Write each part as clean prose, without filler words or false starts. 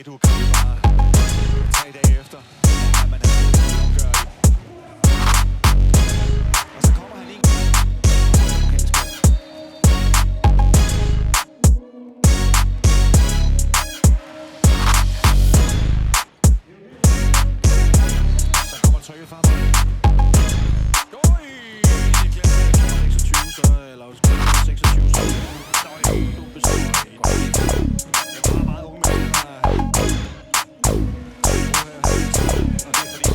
du kan jo bare 3 dage efter, at man er uafgørlig. Og så kommer han ind. Så kommer trykket frem. Det glemmer 26, så eller 26, så du bestemmer. Det var meget unge mennesker, og det er fordi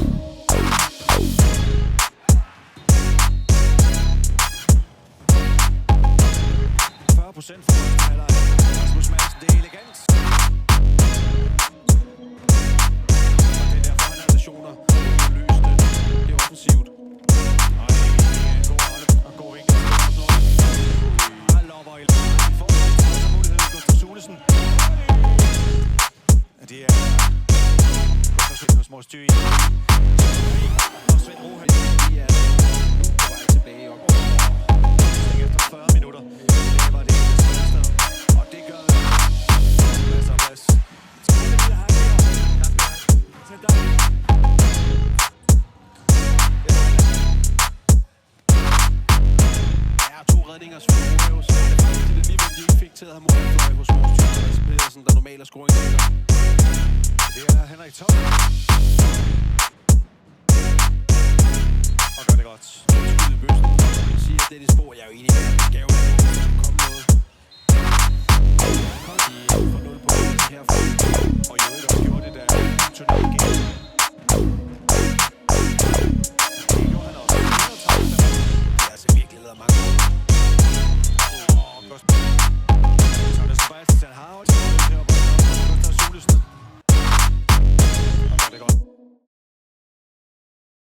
40% for målspiller. Rasmus Madsen, det er elegant. Og det er derfor, han har nationer. Løst det. Det er offensivt. Og det er en god rolle og god vinkel. Han lopper i muligheden. Gustav Sunesen. Det er forsøgt hos Mors Thy. Og Svend Rohan. De er nu på vej tilbage i området. Efter 40 minutter. Det var det bedste. Og det gør masser af plads. Ja, 2 redninger for Rohus. Det er faktisk det alligevel, de ikke fik til at have målfløj hos Mors Thy. Pedersen, der normalt er scoringslægger. Det er Henrik Tom. Og gør det godt. Skud i bøsten. Jeg vil sige, at Dennis Bo, jeg er jo enig med, at det skal jo komme noget. Kom de for 0 point herfra. Og i øvrigt også gjorde det der turnering igen.